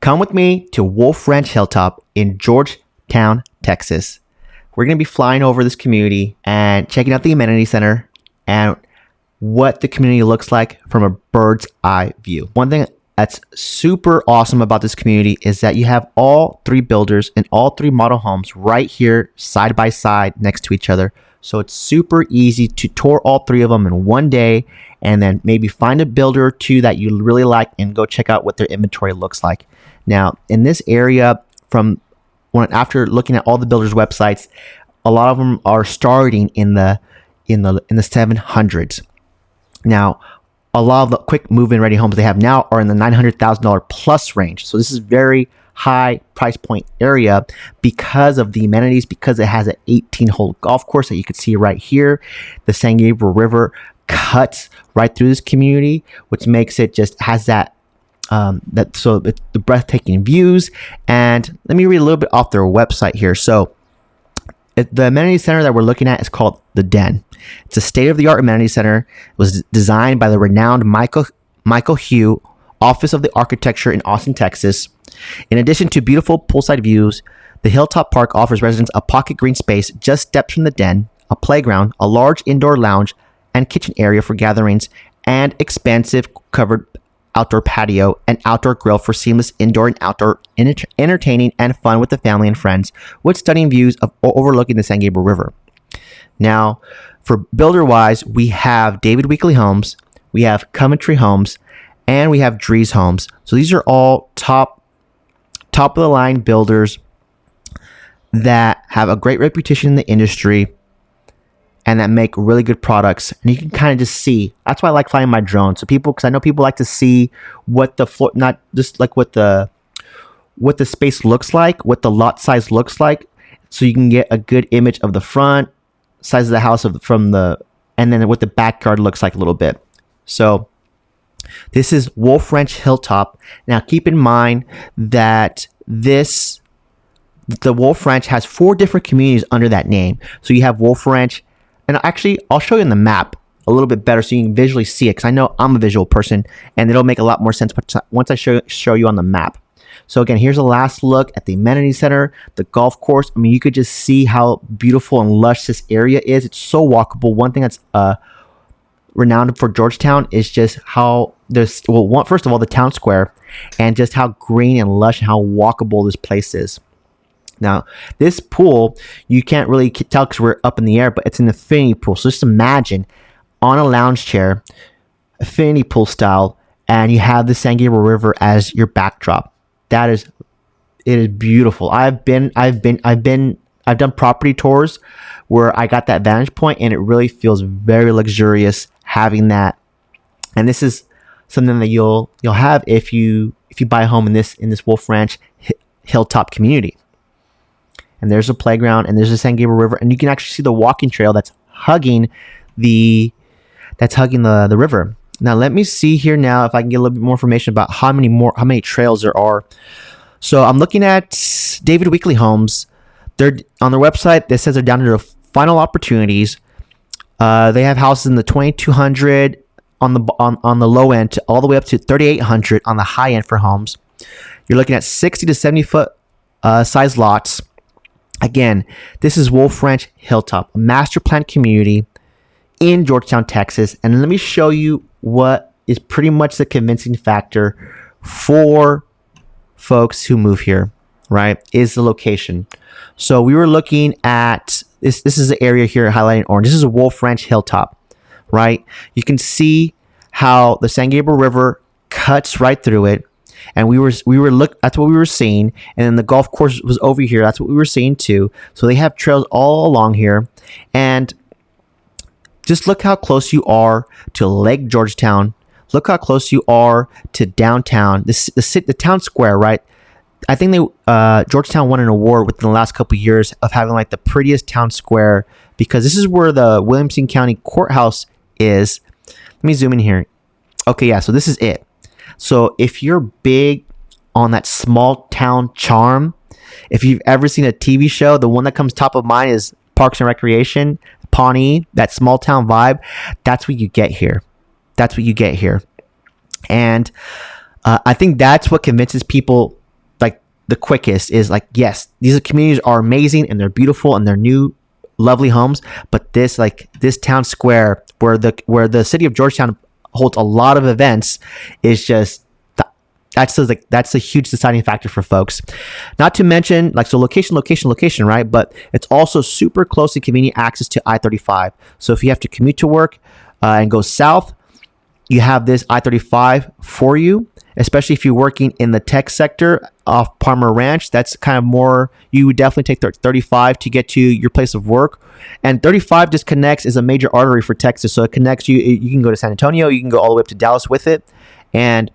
Come with me to Wolf Ranch Hilltop in Georgetown, Texas. We're going to be flying over this community and checking out the amenity center and what the community looks like from a bird's eye view. One thing that's super awesome about this community is that you have all three builders and all three model homes right here side by side next to each other. So it's super easy to tour all three of them in one day and then maybe find a builder or two that you really like and go check out what their inventory looks like. Now, in this area, after looking at all the builders' websites, a lot of them are starting in the 700s. Now, a lot of the quick move-in ready homes they have now are in the $900,000 plus range. So this is very high price point area because of the amenities, because it has an 18-hole golf course that you can see right here. The San Gabriel River cuts right through this community, which makes it just has that the breathtaking views. And let me read a little bit off their website here. So the amenity center that we're looking at is called The Den. It's a state-of-the-art amenity center. It was designed by the renowned Michael Hugh, Office of the Architecture in Austin, Texas. In addition to beautiful poolside views, the Hilltop Park offers residents a pocket green space just steps from the den, a playground, a large indoor lounge and kitchen area for gatherings, and expansive covered outdoor patio and outdoor grill for seamless indoor and outdoor entertaining and fun with the family and friends, with stunning views of overlooking the San Gabriel River. Now, for builder-wise, we have David Weekley Homes, we have Coventry Homes, and we have Drees Homes. So these are all top of the line builders that have a great reputation in the industry and that make really good products. And you can kind of just see. That's why I like flying my drone. So because I know people like to see what the floor, not just like what the space looks like, what the lot size looks like, so you can get a good image of the front size of the house and then what the backyard looks like a little bit. So this is Wolf Ranch Hilltop. Now keep in mind that the Wolf Ranch has 4 different communities under that name. So you have Wolf Ranch. And actually, I'll show you on the map a little bit better so you can visually see it, because I know I'm a visual person and it'll make a lot more sense once I show you on the map. So again, here's a last look at the amenity center, the golf course. I mean, you could just see how beautiful and lush this area is. It's so walkable. One thing that's renowned for Georgetown is just how first of all, the town square and just how green and lush and how walkable this place is. Now, this pool, you can't really tell because we're up in the air, but it's an infinity pool. So just imagine on a lounge chair, infinity pool style, and you have the San Gabriel River as your backdrop. It is beautiful. I've done property tours where I got that vantage point, and it really feels very luxurious having that. And this is something that you'll have if you buy a home in this Wolf Ranch Hilltop community. And there's a playground, and there's the San Gabriel River, and you can actually see the walking trail that's hugging the river. Now let me see here now if I can get a little bit more information about how many trails there are. So I'm looking at David Weekley Homes. They're on their website. That says they're down to their final opportunities. They have houses in the 2,200 on the low end to all the way up to 3,800 on the high end for homes. You're looking at 60 to 70 foot size lots. Again, this is Wolf Ranch Hilltop, a master plan community in Georgetown, Texas. And let me show you what is pretty much the convincing factor for folks who move here, right, is the location. So we were looking at this. This is the area here highlighted in orange. This is a Wolf Ranch Hilltop, right? You can see how the San Gabriel River cuts right through it. And that's what we were seeing. And then the golf course was over here. That's what we were seeing too. So they have trails all along here. And just look how close you are to Lake Georgetown. Look how close you are to downtown. The town square, right? I think Georgetown won an award within the last couple of years of having like the prettiest town square, because this is where the Williamson County Courthouse is. Let me zoom in here. Okay, yeah, so this is it. So if you're big on that small town charm, if you've ever seen a TV show, the one that comes top of mind is Parks and Recreation, Pawnee, that small town vibe. That's what you get here. And I think that's what convinces people the quickest is like, yes, these communities are amazing and they're beautiful and they're new, lovely homes. But this town square where the city of Georgetown holds a lot of events is just that's a huge deciding factor for folks. Not to mention, like, so location, right? But it's also super close and convenient access to I-35. So if you have to commute to work and go south, you have this I-35 for you, especially if you're working in the tech sector off Palmer Ranch. That's kind of more, you would definitely take 35 to get to your place of work. And 35 just connects, is a major artery for Texas. So it connects you. You can go to San Antonio, you can go all the way up to Dallas with it. And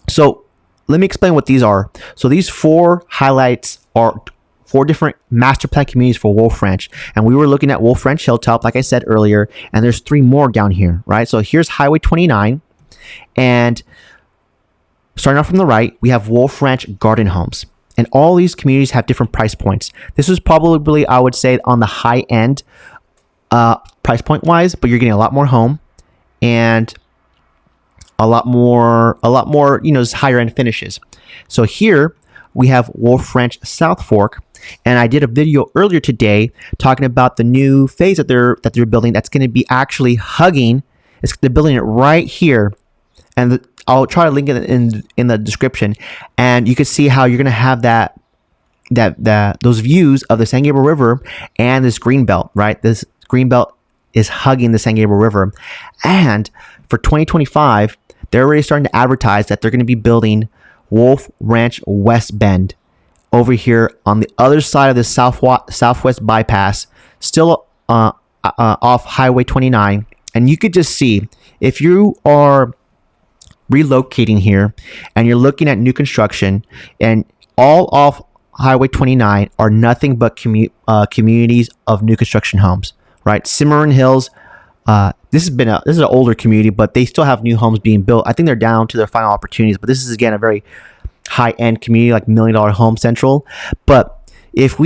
so let me explain what these are. So these 4 highlights are 4 different master plan communities for Wolf Ranch. And we were looking at Wolf Ranch Hilltop, like I said earlier, and there's 3 more down here, right? So here's Highway 29. And starting off from the right, we have Wolf Ranch Garden Homes. And all these communities have different price points. This is probably, I would say, on the high end price point wise, but you're getting a lot more home and a lot more, higher end finishes. So here we have Wolf Ranch South Fork, and I did a video earlier today talking about the new phase that they're building. That's going to be actually hugging. They're building it right here, and I'll try to link it in the description, and you can see how you're going to have those views of the San Gabriel River and this green belt. Right, this green belt is hugging the San Gabriel River, and for 2025. They're already starting to advertise that they're going to be building Wolf Ranch West Bend over here on the other side of the southwest bypass, still off Highway 29. And you could just see, if you are relocating here and you're looking at new construction, and all off Highway 29 are nothing but communities of new construction homes, right? Cimarron Hills. This is an older community, but they still have new homes being built. I think they're down to their final opportunities, but this is, again, a very high end community, like $1 million home central. But if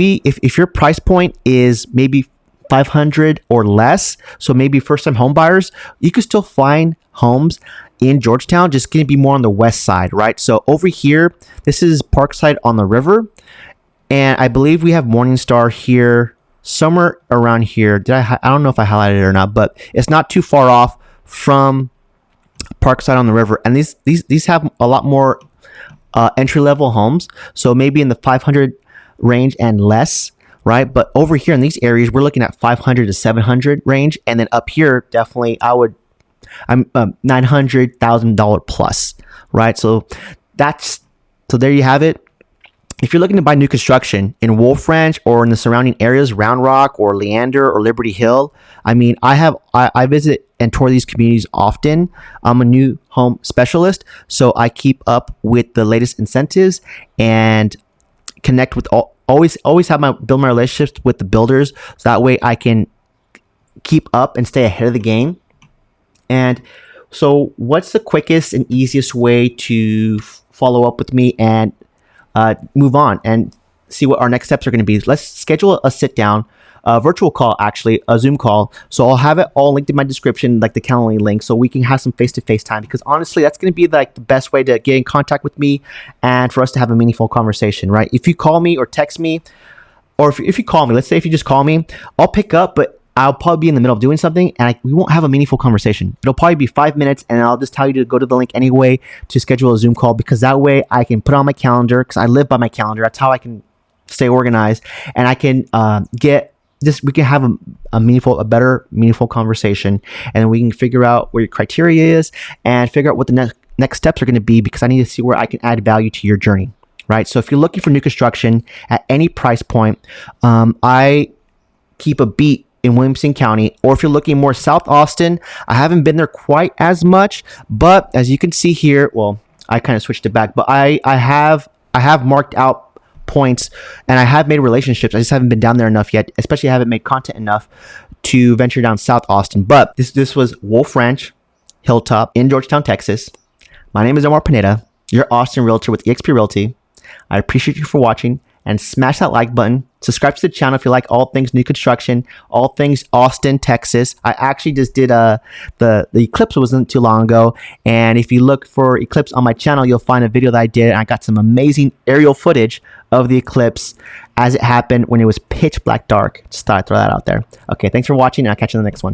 your price point is maybe 500 or less, so maybe first time home buyers, you can still find homes in Georgetown, just going to be more on the west side, right? So over here, this is Parkside on the river, and I believe we have Morningstar here. Somewhere around here. I don't know if I highlighted it or not, but it's not too far off from Parkside on the river. And these have a lot more entry level homes, so maybe in the 500 range and less, right? But over here in these areas, we're looking at 500 to 700 range, and then up here, definitely I'm $900,000 plus, right? So there you have it. If you're looking to buy new construction in Wolf Ranch or in the surrounding areas, Round Rock or Leander or Liberty Hill, I mean, I visit and tour these communities often. I'm a new home specialist, so I keep up with the latest incentives and connect with always build my relationships with the builders, so that way I can keep up and stay ahead of the game. And so, what's the quickest and easiest way to follow up with me and move on and see what our next steps are going to be? Let's schedule a sit down, a virtual call, actually, a Zoom call. So I'll have it all linked in my description, like the Calendly link, so we can have some face-to-face time, because honestly, that's going to be like the best way to get in contact with me and for us to have a meaningful conversation, right? If you call me or text me, or if you call me, let's say if you just call me, I'll pick up, but I'll probably be in the middle of doing something, and we won't have a meaningful conversation. It'll probably be 5 minutes, and I'll just tell you to go to the link anyway to schedule a Zoom call, because that way I can put it on my calendar, because I live by my calendar. That's how I can stay organized, and I can we can have a better meaningful conversation, and then we can figure out where your criteria is and figure out what the next steps are going to be, because I need to see where I can add value to your journey, right? So if you're looking for new construction at any price point, I keep a beat in Williamson County, or if you're looking more South Austin, I haven't been there quite as much, but as you can see here, well, I kind of switched it back, but I have marked out points, and I have made relationships. I just haven't been down there enough yet, especially I haven't made content enough to venture down South Austin. But this was Wolf Ranch Hilltop in Georgetown, Texas. My name is Omar Pineda, your Austin realtor with eXp Realty. I appreciate you for watching, and smash that like button. Subscribe to the channel if you like all things new construction, all things Austin, Texas. I actually just did the eclipse wasn't too long ago, and if you look for eclipse on my channel, you'll find a video that I did. And I got some amazing aerial footage of the eclipse as it happened when it was pitch black dark. Just thought I'd throw that out there. Okay, thanks for watching, and I'll catch you in the next one.